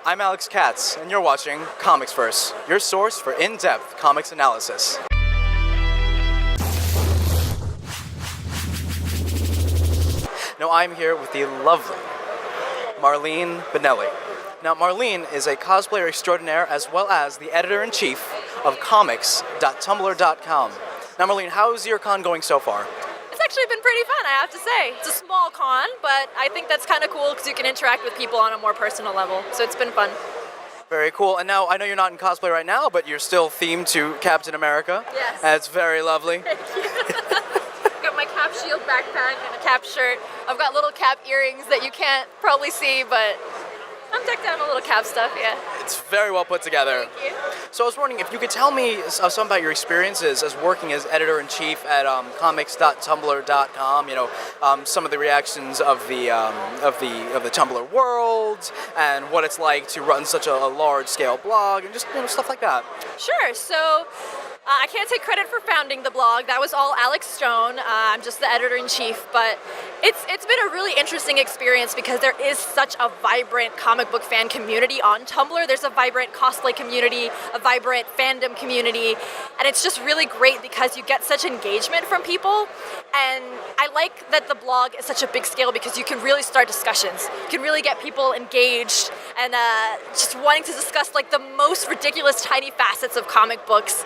I'm Alex Katz, and you're watching ComicsVerse, your source for in-depth comics analysis. Now I'm here with the lovely Marlene Bonnelly. Now Marlene is a cosplayer extraordinaire as well as the editor-in-chief of comics.tumblr.com. Now Marlene, how's your con going so far? It's actually been pretty fun, I have to say. It's a small con, but I think that's kind of cool because you can interact with people on a more personal level, so it's been fun. Very cool. And now, I know you're not in cosplay right now, but you're still themed to Captain America. Yes. That's very lovely. Thank you. I've got my cap shield backpack and a cap shirt. I've got little cap earrings that you can't probably see, but I'm decked out in a little cap stuff, yeah. It's very well put together. Thank you. So I was wondering if you could tell me something about your experiences as working as editor-in-chief at comics.tumblr.com. You know, some of the reactions of the Tumblr world and what it's like to run such a large-scale blog and just stuff like that. Sure. So I can't take credit for founding the blog. That was all Alex Stone. I'm just the editor-in-chief, but it's been a really interesting experience because there is such a vibrant comic book fan community on Tumblr. There's a vibrant cosplay community, a vibrant fandom community, and it's just really great because you get such engagement from people. And I like that the blog is such a big scale because you can really start discussions. You can really get people engaged and just wanting to discuss like the most ridiculous tiny facets of comic books.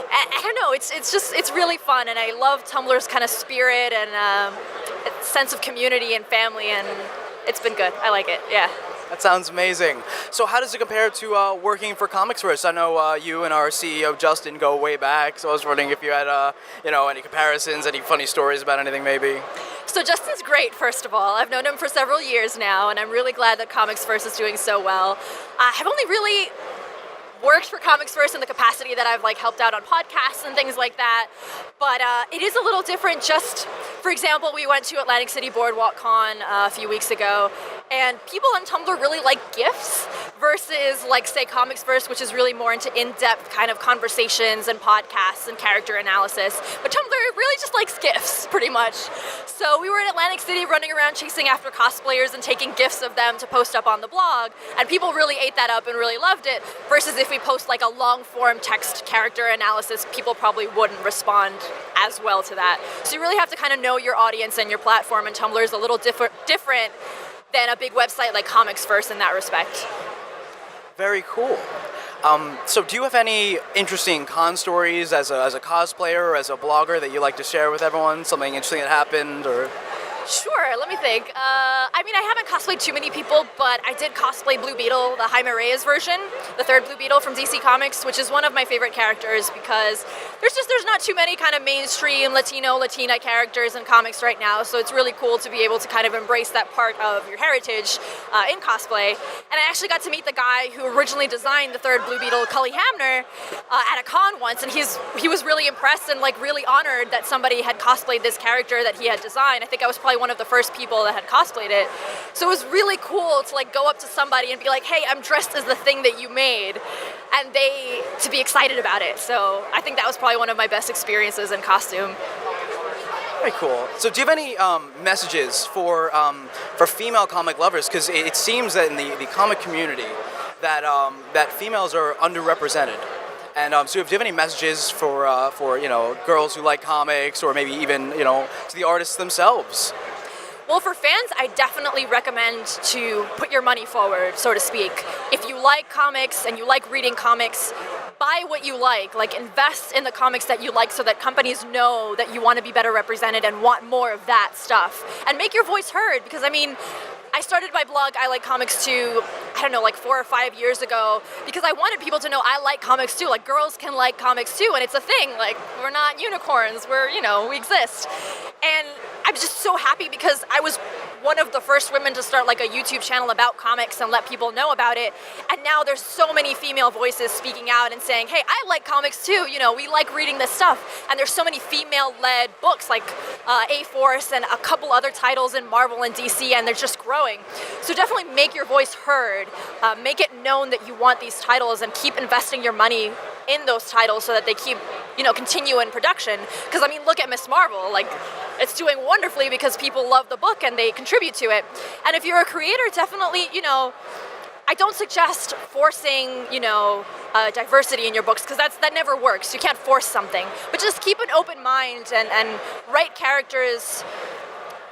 I don't know, it's really fun, and I love Tumblr's kind of spirit and sense of community and family, and it's been good. I like it, yeah. That sounds amazing. So how does it compare to working for ComicsVerse? I know you and our CEO Justin go way back, so I was wondering if you had any comparisons, any funny stories about anything maybe. So Justin's great, first of all. I've known him for several years now, and I'm really glad that ComicsVerse is doing so well. I've only really worked for ComicsVerse in the capacity that I've helped out on podcasts and things like that, but it is a little different. Just for example, we went to Atlantic City Boardwalk Con a few weeks ago, and people on Tumblr really like GIFs versus say ComicsVerse, which is really more into in-depth kind of conversations and podcasts and character analysis, but Tumblr really just likes GIFs pretty much. So we were in Atlantic City running around chasing after cosplayers and taking GIFs of them to post up on the blog, and people really ate that up and really loved it, versus if we post a long-form text character analysis, people probably wouldn't respond as well to that. So you really have to kind of know your audience and your platform, and Tumblr is a little different than a big website like ComicsVerse in that respect. Very cool. So do you have any interesting con stories as a cosplayer or as a blogger that you like to share with everyone? Something interesting that happened, or? Sure, let me think. I haven't cosplayed too many people, but I did cosplay Blue Beetle, the Jaime Reyes version, the third Blue Beetle from DC Comics, which is one of my favorite characters because there's not too many kind of mainstream Latina characters in comics right now, so it's really cool to be able to kind of embrace that part of your heritage in cosplay. And I actually got to meet the guy who originally designed the third Blue Beetle, Cully Hamner, at a con once, and he was really impressed and really honored that somebody had cosplayed this character that he had designed. I think I was probably one of the first people that had cosplayed it. So it was really cool to go up to somebody and be like, hey, I'm dressed as the thing that you made, and to be excited about it. So I think that was probably one of my best experiences in costume. Very cool. So do you have any messages for female comic lovers? Because it seems that in the comic community that females are underrepresented. And so do you have any messages for girls who like comics, or maybe even to the artists themselves? Well, for fans, I definitely recommend to put your money forward, so to speak. If you like comics and you like reading comics, buy what you like. Invest in the comics that you like so that companies know that you want to be better represented and want more of that stuff. And make your voice heard, because I started my blog, I Like Comics Too, 4 or 5 years ago, because I wanted people to know I like comics too. Girls can like comics too, and it's a thing. We're not unicorns, we exist. And I'm just so happy because I was one of the first women to start a YouTube channel about comics and let people know about it. And now there's so many female voices speaking out and saying, hey, I like comics too, we like reading this stuff. And there's so many female-led books like A-Force and a couple other titles in Marvel and DC, and they're just growing. So definitely make your voice heard, make it known that you want these titles, and keep investing your money in those titles so that they keep, continue in production. Because look at Miss Marvel, it's doing wonderfully because people love the book and they contribute to it. And if you're a creator, definitely, I don't suggest forcing, diversity in your books, because that never works. You can't force something. But just keep an open mind and write characters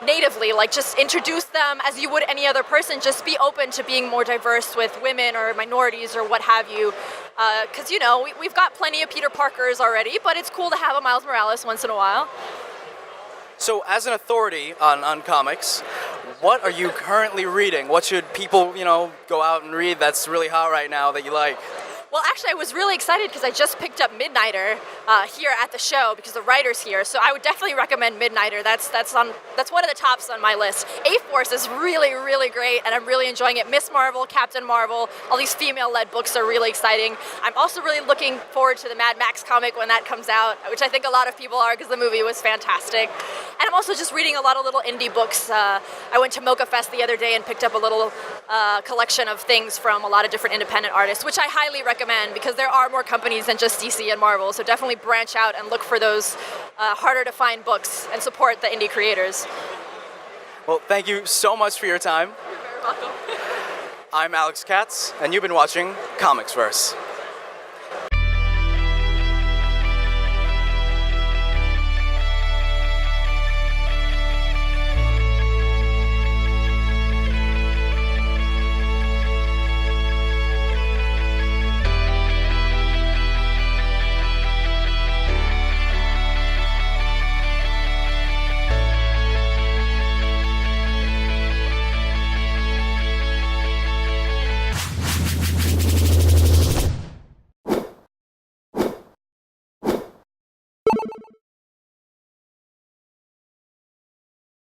natively, like just introduce them as you would any other person. Just be open to being more diverse with women or minorities or what have you. Because, we've got plenty of Peter Parkers already, but it's cool to have a Miles Morales once in a while. So, as an authority on comics, what are you currently reading? What should people, go out and read that's really hot right now that you like? Well, actually, I was really excited because I just picked up Midnighter here at the show because the writer's here. So I would definitely recommend Midnighter. That's one of the tops on my list. A-Force is really, really great, and I'm really enjoying it. Miss Marvel, Captain Marvel, all these female-led books are really exciting. I'm also really looking forward to the Mad Max comic when that comes out, which I think a lot of people are because the movie was fantastic. And I'm also just reading a lot of little indie books. I went to Mocha Fest the other day and picked up a little collection of things from a lot of different independent artists, which I highly recommend because there are more companies than just DC and Marvel. So definitely branch out and look for those harder to find books and support the indie creators. Well, thank you so much for your time. You're very welcome. I'm Alex Katz, and you've been watching ComicsVerse.